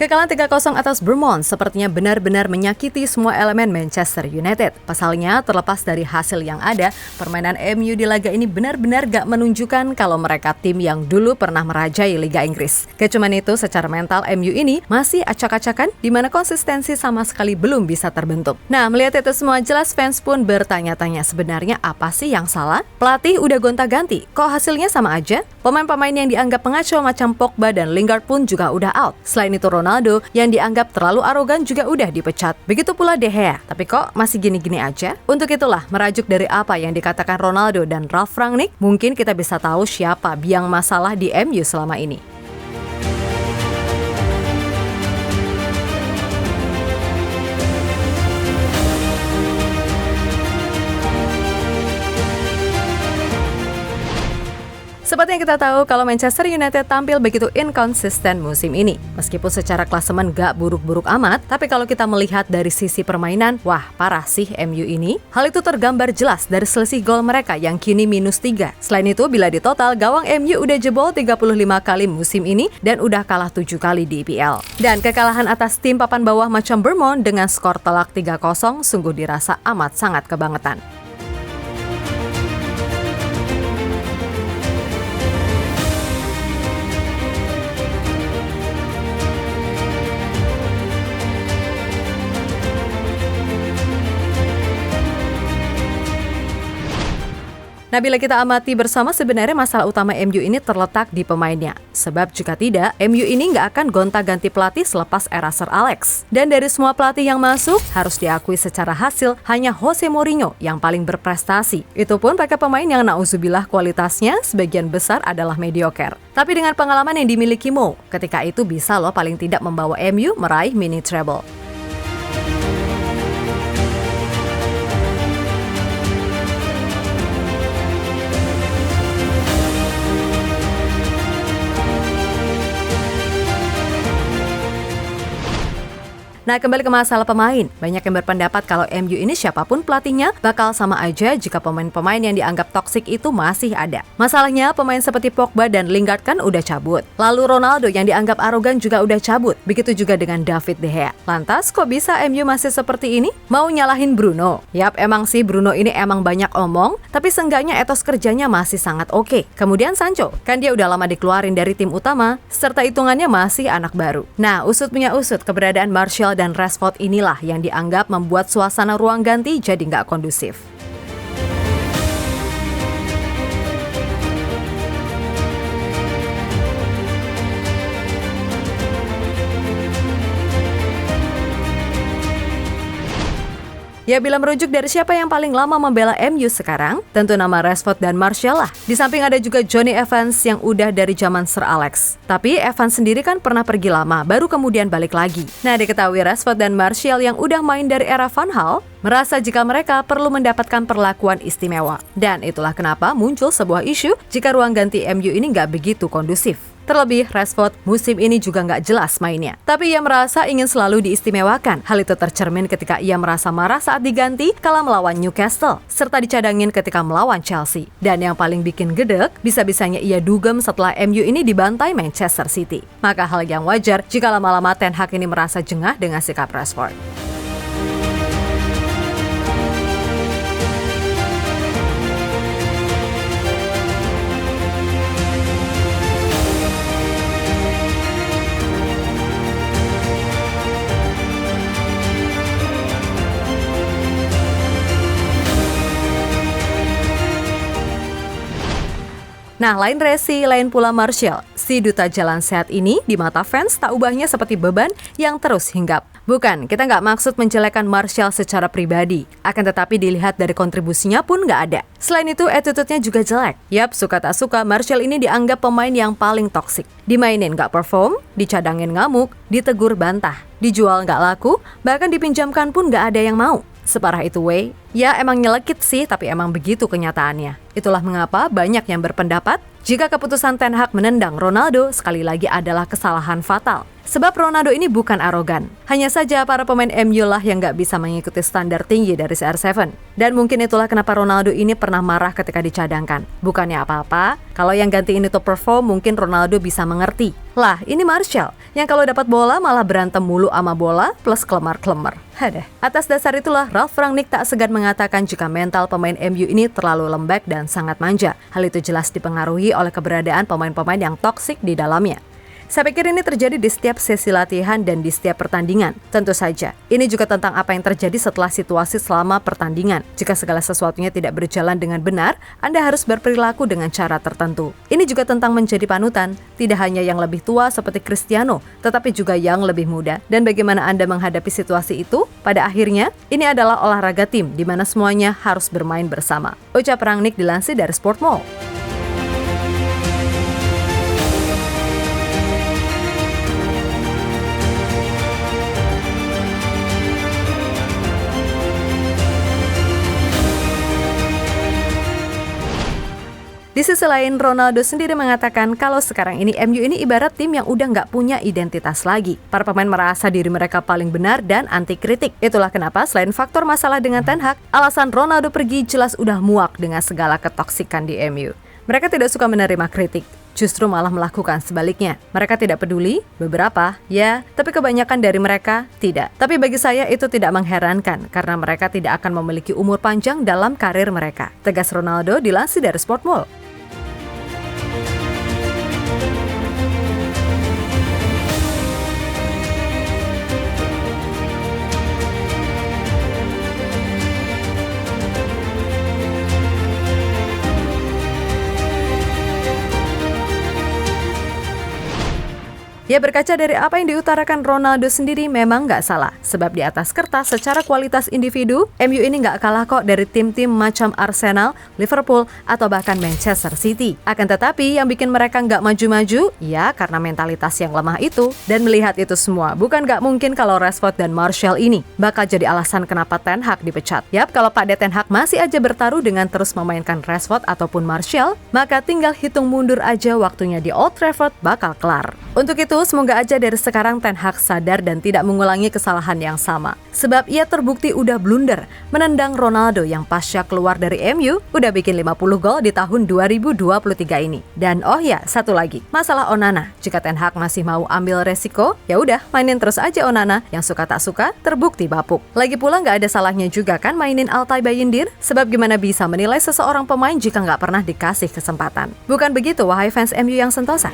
Kekalahan 3-0 atas Bournemouth sepertinya benar-benar menyakiti semua elemen Manchester United. Pasalnya, terlepas dari hasil yang ada, permainan MU di laga ini benar-benar gak menunjukkan kalau mereka tim yang dulu pernah merajai Liga Inggris. Gak cuman itu, secara mental MU ini masih acak-acakan di mana konsistensi sama sekali belum bisa terbentuk. Nah, melihat itu semua jelas fans pun bertanya-tanya sebenarnya apa sih yang salah? Pelatih udah gonta-ganti, kok hasilnya sama aja? Pemain-pemain yang dianggap pengacau macam Pogba dan Lingard pun juga udah out. Selain itu Ronaldo yang dianggap terlalu arogan juga udah dipecat. Begitu pula De Gea. Tapi kok masih gini-gini aja? Untuk itulah, merajuk dari apa yang dikatakan Ronaldo dan Ralf Rangnick, mungkin kita bisa tahu siapa biang masalah di MU selama ini. Seperti yang kita tahu, kalau Manchester United tampil begitu inkonsisten musim ini. Meskipun secara klasemen gak buruk-buruk amat, tapi kalau kita melihat dari sisi permainan, wah parah sih MU ini. Hal itu tergambar jelas dari selisih gol mereka yang kini -3. Selain itu, bila ditotal, gawang MU udah jebol 35 kali musim ini dan udah kalah 7 kali di EPL. Dan kekalahan atas tim papan bawah macam Bournemouth dengan skor telak 3-0 sungguh dirasa amat sangat kebangetan. Nah, bila kita amati bersama, sebenarnya masalah utama MU ini terletak di pemainnya. Sebab jika tidak, MU ini nggak akan gonta-ganti pelatih selepas era Sir Alex. Dan dari semua pelatih yang masuk, harus diakui secara hasil, hanya Jose Mourinho yang paling berprestasi. Itu pun pakai pemain yang nauzubillah kualitasnya sebagian besar adalah mediocre. Tapi dengan pengalaman yang dimiliki Mo, ketika itu bisa loh paling tidak membawa MU meraih mini treble. Nah, kembali ke masalah pemain. Banyak yang berpendapat kalau MU ini siapapun pelatihnya bakal sama aja jika pemain-pemain yang dianggap toksik itu masih ada. Masalahnya, pemain seperti Pogba dan Lingard kan udah cabut. Lalu Ronaldo yang dianggap arogan juga udah cabut. Begitu juga dengan David De Gea. Lantas, kok bisa MU masih seperti ini? Mau nyalahin Bruno? Yap, emang sih Bruno ini emang banyak omong, tapi seenggaknya etos kerjanya masih sangat oke. Kemudian Sancho, kan dia udah lama dikeluarin dari tim utama, serta hitungannya masih anak baru. Nah, usut punya usut, keberadaan Martial dan Rashford inilah yang dianggap membuat suasana ruang ganti jadi nggak kondusif. Ya, bila merujuk dari siapa yang paling lama membela MU sekarang, tentu nama Rashford dan Martial lah. Di samping ada juga Jonny Evans yang udah dari zaman Sir Alex. Tapi Evans sendiri kan pernah pergi lama, baru kemudian balik lagi. Nah, diketahui Rashford dan Martial yang udah main dari era Van Gaal, merasa jika mereka perlu mendapatkan perlakuan istimewa. Dan itulah kenapa muncul sebuah isu jika ruang ganti MU ini nggak begitu kondusif. Terlebih, Rashford musim ini juga nggak jelas mainnya. Tapi ia merasa ingin selalu diistimewakan. Hal itu tercermin ketika ia merasa marah saat diganti kala melawan Newcastle, serta dicadangin ketika melawan Chelsea. Dan yang paling bikin gedek, bisa-bisanya ia dugem setelah MU ini dibantai Manchester City. Maka hal yang wajar jika lama-lama Ten Hag ini merasa jengah dengan sikap Rashford. Nah, lain Resi, lain pula Martial. Si duta jalan sehat ini di mata fans tak ubahnya seperti beban yang terus hinggap. Bukan, kita nggak maksud menjelekan Martial secara pribadi. Akan tetapi dilihat dari kontribusinya pun nggak ada. Selain itu, attitude-nya juga jelek. Yap, suka tak suka, Martial ini dianggap pemain yang paling toksik. Dimainin nggak perform, dicadangin ngamuk, ditegur bantah, dijual nggak laku, bahkan dipinjamkan pun nggak ada yang mau. Separah itu Wei, ya emang nyelekit sih, tapi emang begitu kenyataannya. Itulah mengapa banyak yang berpendapat jika keputusan Ten Hag menendang Ronaldo sekali lagi adalah kesalahan fatal. Sebab Ronaldo ini bukan arogan. Hanya saja para pemain MU lah yang nggak bisa mengikuti standar tinggi dari CR7. Dan mungkin itulah kenapa Ronaldo ini pernah marah ketika dicadangkan. Bukannya apa-apa, kalau yang ganti ini top perform mungkin Ronaldo bisa mengerti. Lah, ini Martial, yang kalau dapat bola malah berantem mulu sama bola plus kelemar-kelemar. Hadeh. Atas dasar itulah Ralf Rangnick tak segan mengatakan jika mental pemain MU ini terlalu lembek dan sangat manja. Hal itu jelas dipengaruhi oleh keberadaan pemain-pemain yang toksik di dalamnya. Saya pikir ini terjadi di setiap sesi latihan dan di setiap pertandingan. Tentu saja, ini juga tentang apa yang terjadi setelah situasi selama pertandingan. Jika segala sesuatunya tidak berjalan dengan benar, Anda harus berperilaku dengan cara tertentu. Ini juga tentang menjadi panutan, tidak hanya yang lebih tua seperti Cristiano, tetapi juga yang lebih muda. Dan bagaimana Anda menghadapi situasi itu? Pada akhirnya, ini adalah olahraga tim, di mana semuanya harus bermain bersama. Ucap Rangnick dilansir dari Sportmall. Di sisi lain, Ronaldo sendiri mengatakan kalau sekarang ini MU ini ibarat tim yang udah nggak punya identitas lagi. Para pemain merasa diri mereka paling benar dan anti kritik. Itulah kenapa selain faktor masalah dengan Ten Hag, alasan Ronaldo pergi jelas udah muak dengan segala ketoksikan di MU. Mereka tidak suka menerima kritik, justru malah melakukan sebaliknya. Mereka tidak peduli, beberapa, ya, tapi kebanyakan dari mereka tidak. Tapi bagi saya itu tidak mengherankan, karena mereka tidak akan memiliki umur panjang dalam karir mereka. Tegas Ronaldo dilansir dari Sportmall. Ya, berkaca dari apa yang diutarakan Ronaldo sendiri memang nggak salah. Sebab di atas kertas secara kualitas individu, MU ini nggak kalah kok dari tim-tim macam Arsenal, Liverpool, atau bahkan Manchester City. Akan tetapi yang bikin mereka nggak maju-maju, ya karena mentalitas yang lemah itu. Dan melihat itu semua, bukan nggak mungkin kalau Rashford dan Martial ini bakal jadi alasan kenapa Ten Hag dipecat. Yap, kalau Pak Ten Hag masih aja bertaruh dengan terus memainkan Rashford ataupun Martial, maka tinggal hitung mundur aja waktunya di Old Trafford bakal kelar. Untuk itu, semoga aja dari sekarang Ten Hag sadar dan tidak mengulangi kesalahan yang sama. Sebab ia terbukti udah blunder menendang Ronaldo yang pasca keluar dari MU udah bikin 50 gol di tahun 2023 ini. Dan oh ya, satu lagi, masalah Onana. Jika Ten Hag masih mau ambil resiko, ya udah mainin terus aja Onana. Yang suka tak suka, terbukti bapuk. Lagi pula nggak ada salahnya juga kan mainin Altay Bayindir? Sebab gimana bisa menilai seseorang pemain jika nggak pernah dikasih kesempatan? Bukan begitu, wahai fans MU yang sentosa?